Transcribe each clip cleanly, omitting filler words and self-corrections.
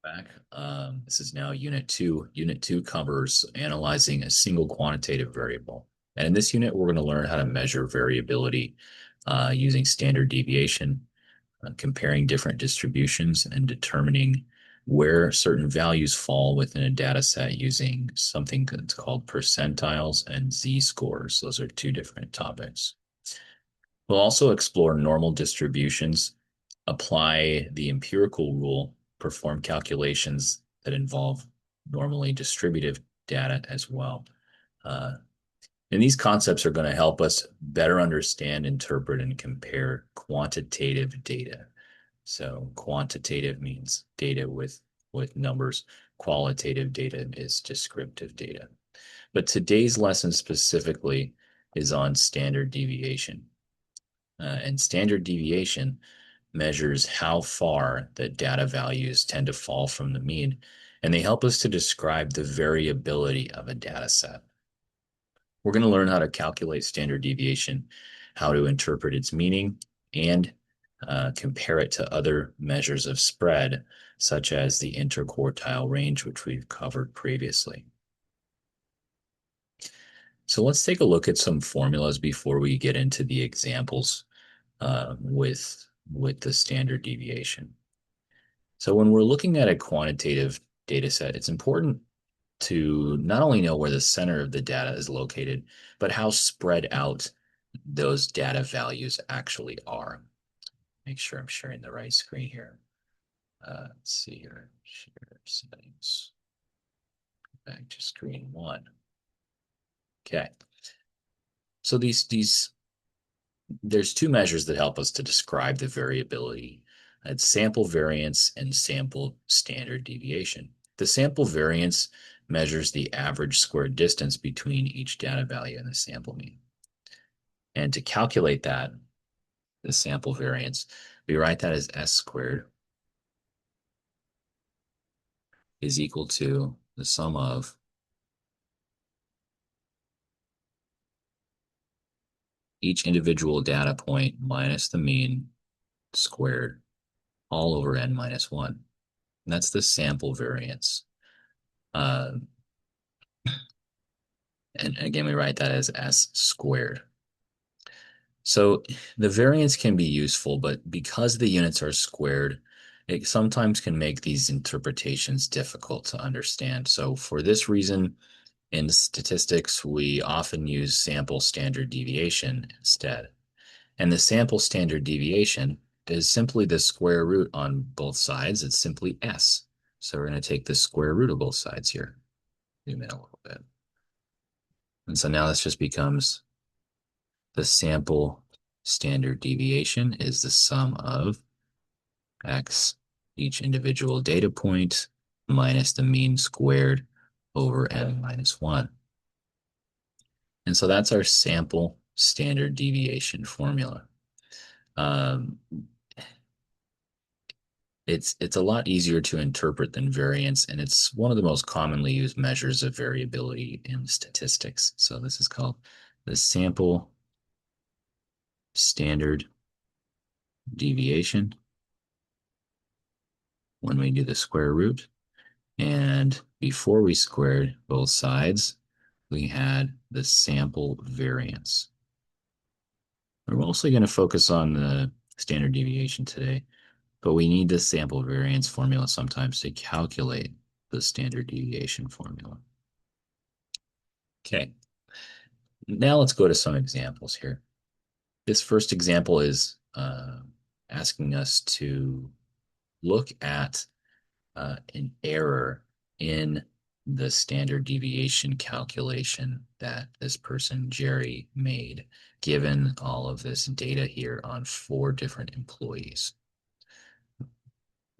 Back. This is now Unit 2. Unit 2 covers analyzing a single quantitative variable. And in this unit, we're going to learn how to measure variability using standard deviation, comparing different distributions, and determining where certain values fall within a data set using something that's called percentiles and z-scores. Those are two different topics. We'll also explore normal distributions, apply the empirical rule, perform calculations that involve normally distributive data as well. Uh, and these concepts are going to help us better understand, interpret, and compare quantitative data. So quantitative means data with numbers. Qualitative data is descriptive data. But today's lesson specifically is on standard deviation. And standard deviation measures how far the data values tend to fall from the mean, and they help us to describe the variability of a data set. We're going to learn how to calculate standard deviation, how to interpret its meaning, and compare it to other measures of spread, such as the interquartile range, which we've covered previously. So let's take a look at some formulas before we get into the examples with the standard deviation. So when we're looking at a quantitative data set, it's important to not only know where the center of the data is located, but how spread out those data values actually are. Make sure I'm sharing the right screen here. Let's see here, share settings, back to screen one. Okay, so there's two measures that help us to describe the variability. It's sample variance and sample standard deviation. The sample variance measures the average squared distance between each data value and the sample mean. And to calculate that, the sample variance, we write that as S squared is equal to the sum of each individual data point minus the mean squared all over n minus 1. And that's the sample variance. Uh, and again, we write that as S squared. So the variance can be useful, but because the units are squared, it sometimes can make these interpretations difficult to understand. So for this reason, in statistics, we often use sample standard deviation instead. And the sample standard deviation is simply the square root on both sides. It's simply S. So we're going to take the square root of both sides here. Zoom in a little bit. And so now this just becomes the sample standard deviation is the sum of X, each individual data point, minus the mean squared over n minus 1. And so that's our sample standard deviation formula. Um, it's a lot easier to interpret than variance, and it's one of the most commonly used measures of variability in statistics. So this is called the sample standard deviation when we do the square root. And before we squared both sides, we had the sample variance. We're mostly going to focus on the standard deviation today, but we need the sample variance formula sometimes to calculate the standard deviation formula. Okay, now let's go to some examples here. This first example is asking us to look at an error in the standard deviation calculation that this person, Jerry, made, given all of this data here on 4 different employees.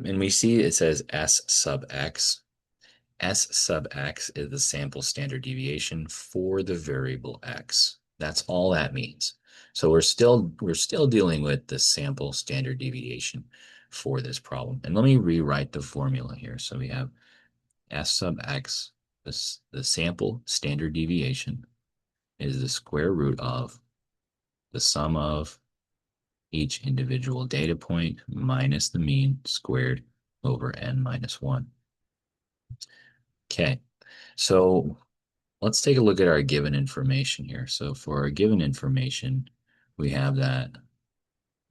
And we see it says S sub X. S sub X is the sample standard deviation for the variable X. That's all that means. So we're still dealing with the sample standard deviation for this problem. And let me rewrite the formula here. So we have S sub X, the sample standard deviation, is the square root of the sum of each individual data point minus the mean squared over n minus 1. Okay, so let's take a look at our given information here. So for our given information, we have that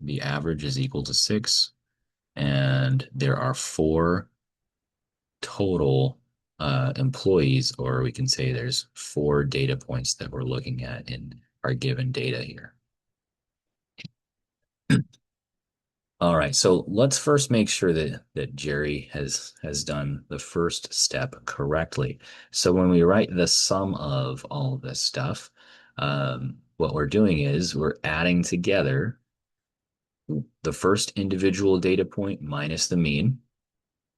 the average is equal to 6, and there are 4 total employees, or we can say there's 4 data points that we're looking at in our given data here. All right, so let's first make sure that Jerry has done the first step correctly. So when we write the sum of all of this stuff, what we're doing is we're adding together the first individual data point minus the mean.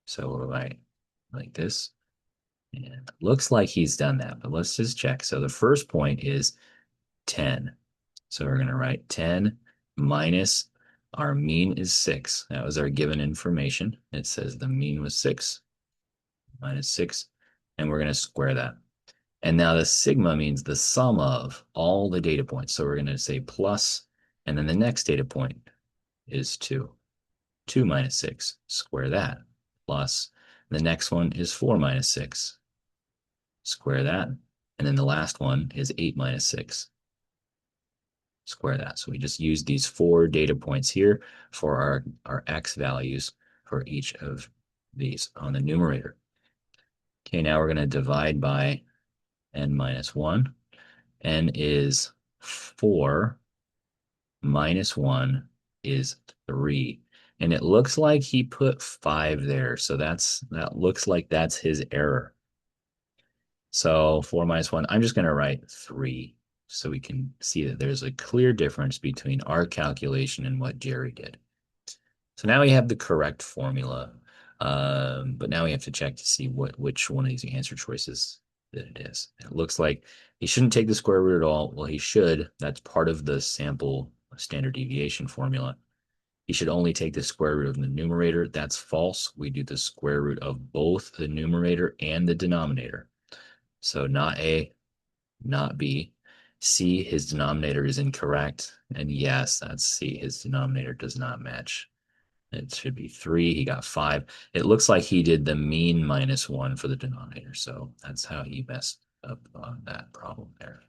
So we'll write like this. And it looks like he's done that, but let's just check. So the first point is 10. So we're going to write 10 minus our mean is 6. That was our given information. It says the mean was 6 minus 6, and we're going to square that. And now the sigma means the sum of all the data points. So we're going to say plus, and then the next data point is 2. 2 minus 6, square that, plus the next one is 4 minus 6, square that, and then the last one is 8 minus 6, square that. So we just use these 4 data points here for our x values for each of these on the numerator. Okay, now we're going to divide by n minus 1. N is 4 minus 1 is 3. And it looks like he put 5 there. So that looks like that's his error. So 4 minus 1, I'm just going to write 3 so we can see that there's a clear difference between our calculation and what Jerry did. So now we have the correct formula, but now we have to check to see which one of these answer choices that it is. It looks like he shouldn't take the square root at all. Well, he should. That's part of the sample standard deviation formula. He should only take the square root of the numerator. That's false. We do the square root of both the numerator and the denominator. So not A, not B. C, his denominator is incorrect. And yes, that's C, his denominator does not match. It should be 3. He got 5. It looks like he did the mean minus 1 for the denominator. So that's how he messed up on that problem there.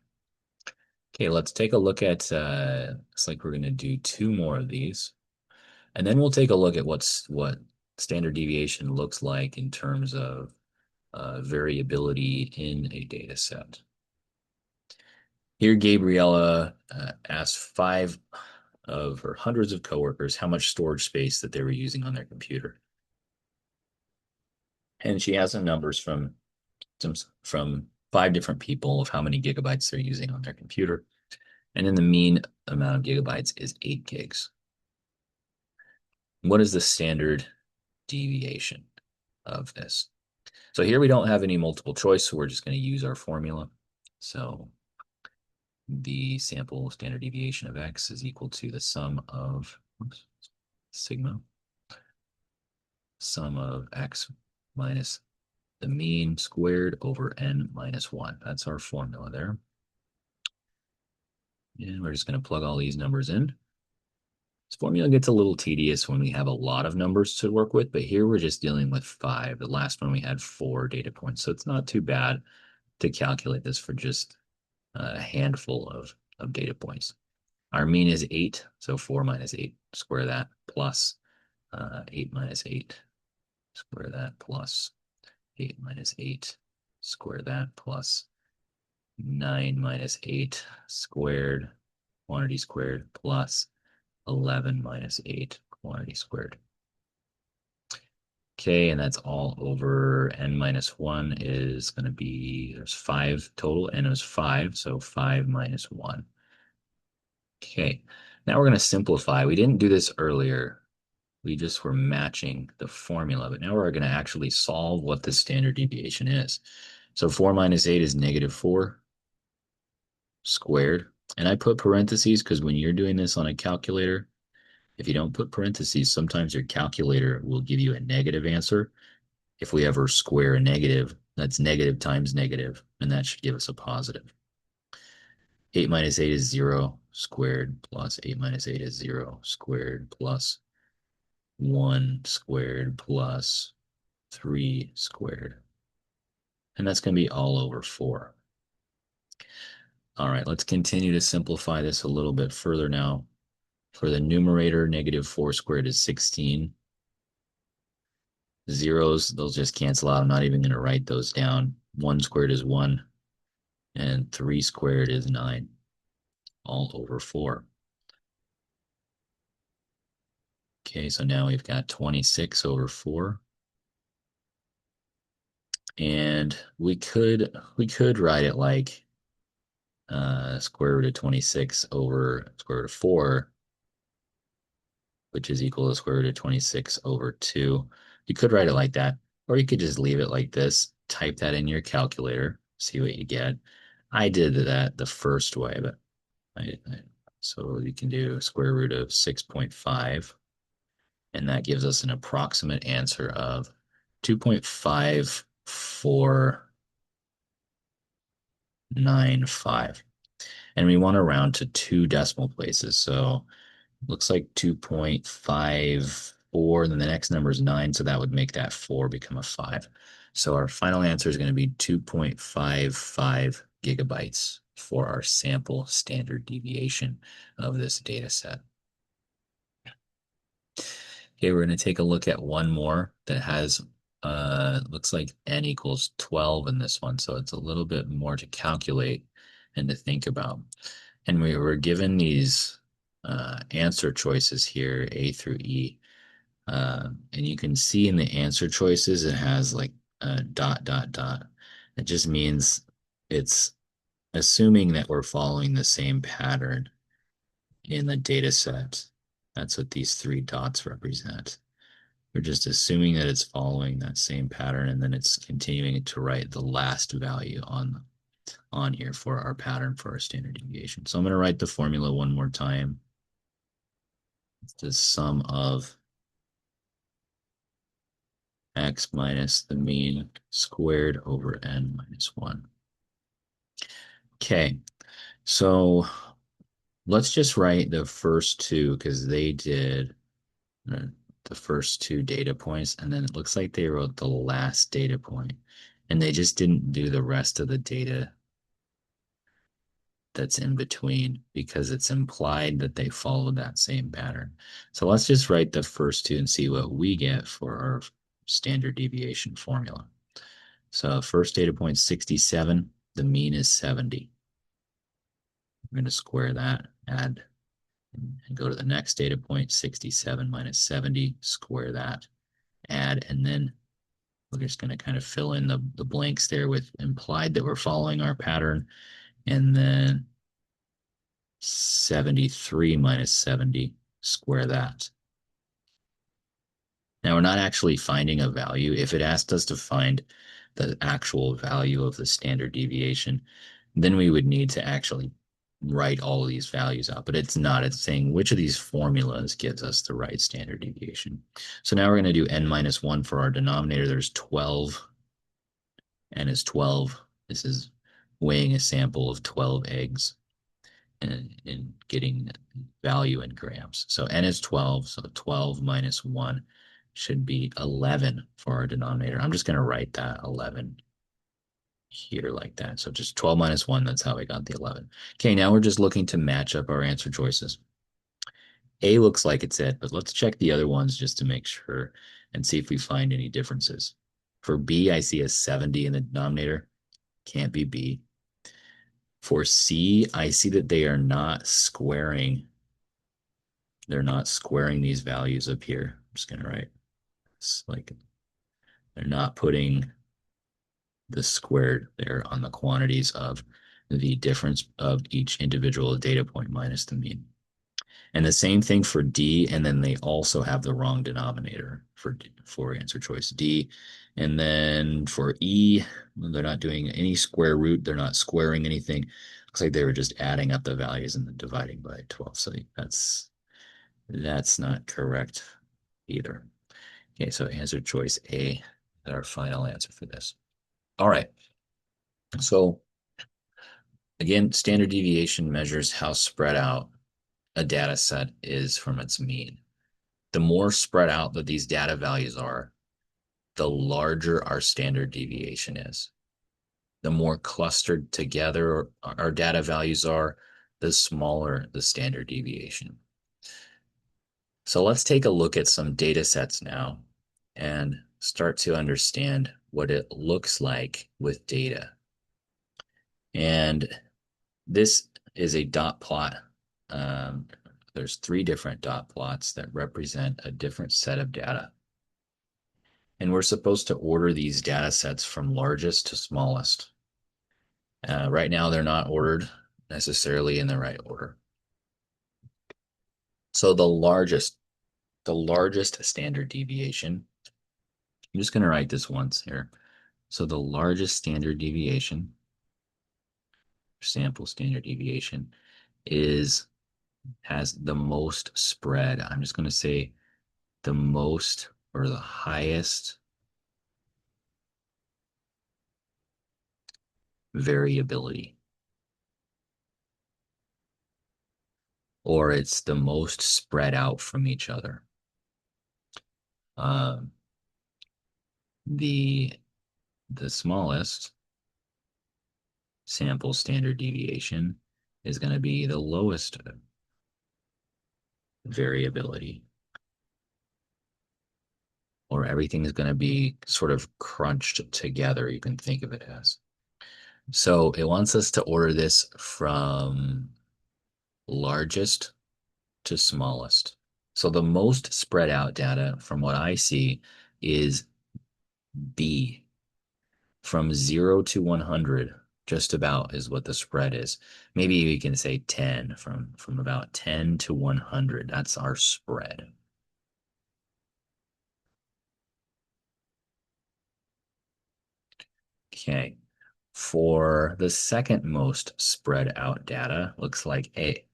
Okay, let's take a look at, looks like we're going to do 2 more of these. And then we'll take a look at what standard deviation looks like in terms of variability in a data set. Here, Gabriella asked 5 of her hundreds of coworkers how much storage space that they were using on their computer. And she has some numbers from 5 different people of how many gigabytes they're using on their computer. And then the mean amount of gigabytes is 8 gigs. What is the standard deviation of this? So here we don't have any multiple choice, so we're just going to use our formula. So the sample standard deviation of x is equal to the sum of sigma, sum of x minus the mean squared over n minus 1. That's our formula there. And we're just going to plug all these numbers in. This formula gets a little tedious when we have a lot of numbers to work with, but here we're just dealing with 5. The last one we had 4 data points, so it's not too bad to calculate this for just a handful of data points. Our mean is 8, so 4 minus 8, square that, plus 8 minus 8, square that, plus 8 minus 8, square that, plus 9 minus 8 squared, quantity squared, plus 11 minus 8, quantity squared. Okay, and that's all over n minus 1 is going to be, there's 5 total, n is 5, so 5 minus 1. Okay, now we're going to simplify. We didn't do this earlier. We just were matching the formula, but now we're going to actually solve what the standard deviation is. So 4 minus 8 is negative 4 squared. And I put parentheses because when you're doing this on a calculator, if you don't put parentheses, sometimes your calculator will give you a negative answer. If we ever square a negative, that's negative times negative, and that should give us a positive. 8 minus 8 is 0 squared plus 8 minus 8 is 0 squared plus 1 squared plus 3 squared. And that's going to be all over 4. All right, let's continue to simplify this a little bit further now. For the numerator, negative 4 squared is 16. Zeros, those just cancel out. I'm not even going to write those down. 1 squared is 1, and 3 squared is 9, all over 4. Okay, so now we've got 26 over 4. And we could write it like square root of 26 over square root of 4, which is equal to square root of 26 over 2. You could write it like that, or you could just leave it like this, type that in your calculator, see what you get. I did that the first way, but so you can do square root of 6.5, and that gives us an approximate answer of 2.5495. And we want to round to 2 decimal places. So looks like 2.54, and then the next number is 9, so that would make that 4 become a 5. So our final answer is going to be 2.55 gigabytes for our sample standard deviation of this data set. Okay, we're going to take a look at one more that has, looks like n equals 12 in this one, so it's a little bit more to calculate and to think about. And we were given these answer choices here, A through E. And you can see in the answer choices, it has like a dot, dot, dot. It just means it's assuming that we're following the same pattern in the data set. That's what these 3 dots represent. We're just assuming that it's following that same pattern, and then it's continuing to write the last value on here for our pattern for our standard deviation. So I'm going to write the formula one more time. It's the sum of x minus the mean squared over n minus 1. Okay, so let's just write the first 2 because they did the first 2 data points, and then it looks like they wrote the last data point, and they just didn't do the rest of the data that's in between because it's implied that they followed that same pattern. So let's just write the first 2 and see what we get for our standard deviation formula. So first data point 67, the mean is 70. I'm going to square that, add, and go to the next data point 67 minus 70, square that, add, and then we're just going to kind of fill in the blanks there with implied that we're following our pattern, and then 73 minus 70, square that. Now we're not actually finding a value. If it asked us to find the actual value of the standard deviation, then we would need to actually write all of these values out, but it's not. It's saying which of these formulas gives us the right standard deviation. So now we're going to do n minus 1 for our denominator. There's 12. N is 12. This is weighing a sample of 12 eggs and getting value in grams. So n is 12, so 12 minus 1 should be 11 for our denominator. I'm just going to write that 11 here like that. So just 12 minus 1, that's how we got the 11. Okay, now we're just looking to match up our answer choices. A looks like it's it, but let's check the other ones just to make sure and see if we find any differences. For B, I see a 70 in the denominator. Can't be B. For C, I see that they are not squaring. They're not squaring these values up here. I'm just going to write it's like they're not putting the squared there on the quantities of the difference of each individual data point minus the mean. And the same thing for D, and then they also have the wrong denominator for answer choice D. And then for E, they're not doing any square root. They're not squaring anything. Looks like they were just adding up the values and then dividing by 12. So that's not correct either. Okay, so answer choice A is our final answer for this. All right. So again, standard deviation measures how spread out a data set is from its mean. The more spread out that these data values are, the larger our standard deviation is. The more clustered together our data values are, the smaller the standard deviation. So let's take a look at some data sets now and start to understand what it looks like with data. And this is a dot plot. Um, there's three different dot plots that represent a different set of data. And we're supposed to order these data sets from largest to smallest. Right now, they're not ordered necessarily in the right order. So the largest standard deviation, I'm just going to write this once here. So the largest standard deviation, sample standard deviation, is has the most spread. I'm just going to say the most or the highest variability, or it's the most spread out from each other. Um, the the smallest sample standard deviation is going to be the lowest variability, or everything is going to be sort of crunched together. You can think of it as. So it wants us to order this from largest to smallest. So the most spread out data from what I see is B, from 0 to 100, just about is what the spread is. Maybe we can say 10, from about 10 to 100. That's our spread. Okay. For the second most spread out data, looks like A.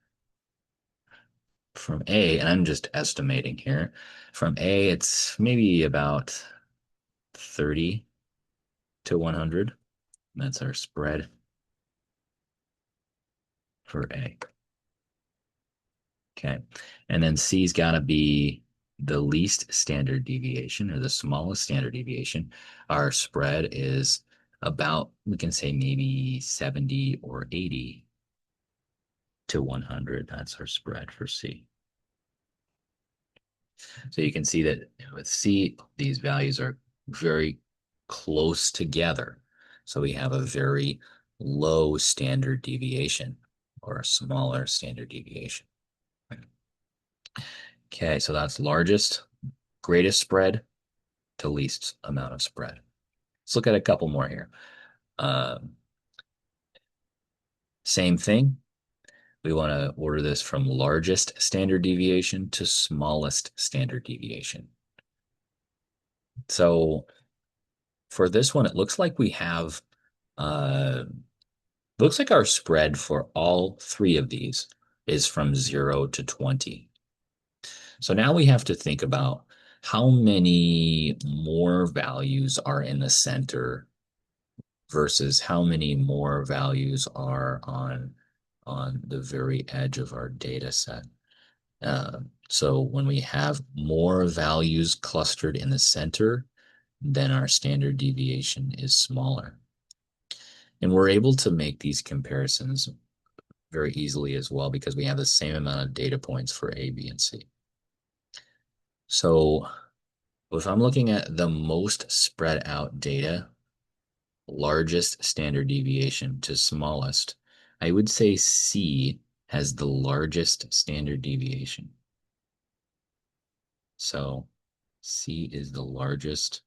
From A, and I'm just estimating here, from A, it's maybe about 30 to 100. That's our spread for A. Okay. And then C's got to be the least standard deviation or the smallest standard deviation. Our spread is about, we can say maybe 70 or 80 to 100. That's our spread for C. So you can see that with C, these values are very close together. So we have a very low standard deviation or a smaller standard deviation. Okay, so that's largest, greatest spread to least amount of spread. Let's look at a couple more here. Um, Same thing. We want to order this from largest standard deviation to smallest standard deviation. So for this one, it looks like we have, looks like our spread for all three of these is from 0 to 20. So now we have to think about how many more values are in the center versus how many more values are on the very edge of our data set. So when we have more values clustered in the center, then our standard deviation is smaller. And we're able to make these comparisons very easily as well because we have the same amount of data points for A, B, and C. So if I'm looking at the most spread out data, largest standard deviation to smallest, I would say C has the largest standard deviation. So C is the largest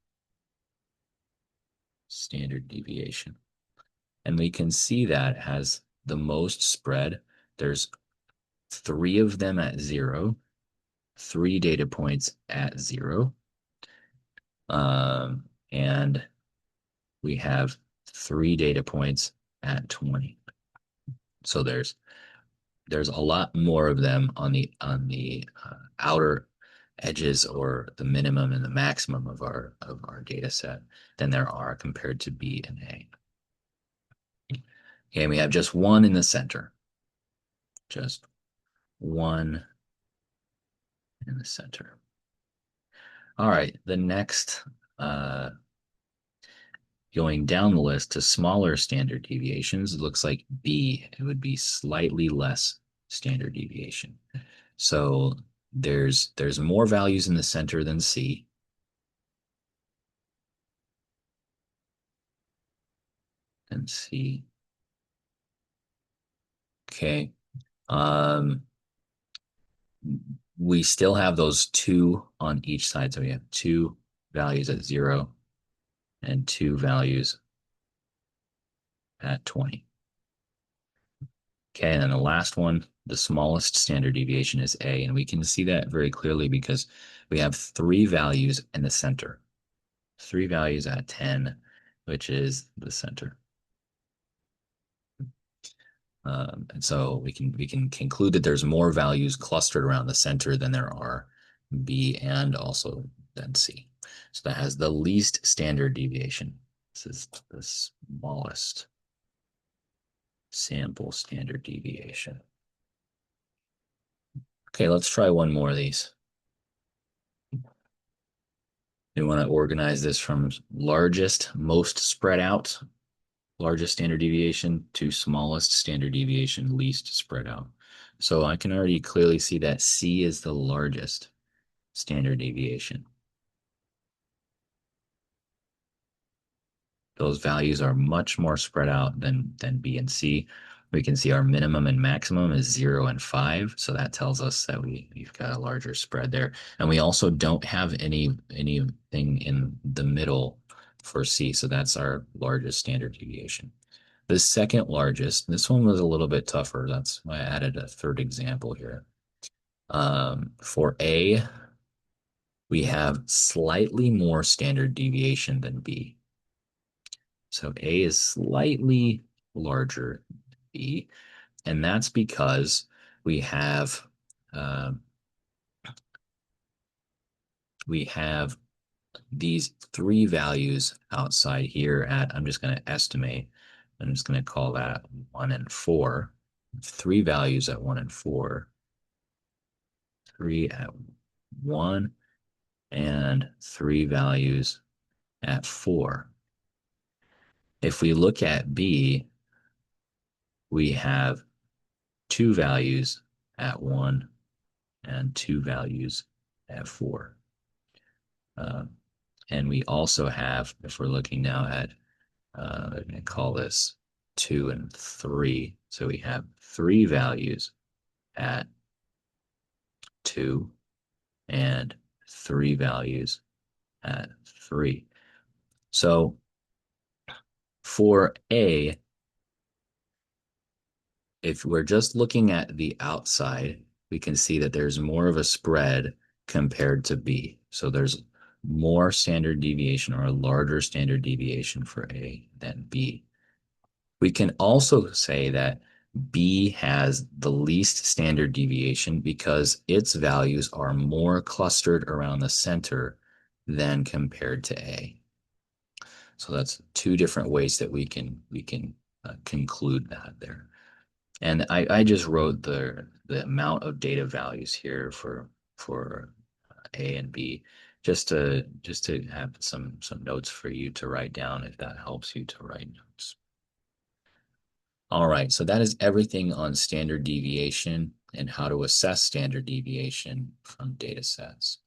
standard deviation. And we can see that has the most spread. There's three of them at 0, 3 data points at 0. And we have 3 data points at 20. So there's a lot more of them on the outer edges or the minimum and the maximum of our data set than there are compared to B and A. Okay, we have just one in the center. Just one in the center. All right, the next uh, going down the list to smaller standard deviations, it looks like B. It would be slightly less standard deviation. So there's more values in the center than C. And C. Okay. Um, we still have those two on each side. So we have two values at 0 and two values at 20. Okay, and then the last one, the smallest standard deviation is A, and we can see that very clearly because we have three values in the center, three values at 10, which is the center. And so we can conclude that there's more values clustered around the center than there are B and also than C. So that has the least standard deviation. This is the smallest sample standard deviation. Okay, let's try one more of these. We want to organize this from largest, most spread out, largest standard deviation to smallest standard deviation, least spread out. So I can already clearly see that C is the largest standard deviation. Those values are much more spread out than B and C. We can see our minimum and maximum is 0 and 5. So that tells us that we've got a larger spread there. And we also don't have anything in the middle for C. So that's our largest standard deviation. The second largest, this one was a little bit tougher. That's why I added a third example here. For A, we have slightly more standard deviation than B. So A is slightly larger than B, and that's because we have uh, we have these three values outside here at, I'm just going to estimate, I'm just going to call that 1 and 4. Three values at 1 and 4, three at 1, and three values at 4. If we look at B, we have two values at 1 and two values at 4. Uh, and we also have, if we're looking now at, I'm going to call this 2 and 3. So we have three values at 2 and three values at 3. So for A, if we're just looking at the outside, we can see that there's more of a spread compared to B. So there's more standard deviation or a larger standard deviation for A than B. We can also say that B has the least standard deviation because its values are more clustered around the center than compared to A. So that's two different ways that we can conclude that there. And I just wrote the amount of data values here for A and B just to have some notes for you to write down if that helps you to write notes. All right, so that is everything on standard deviation and how to assess standard deviation from data sets.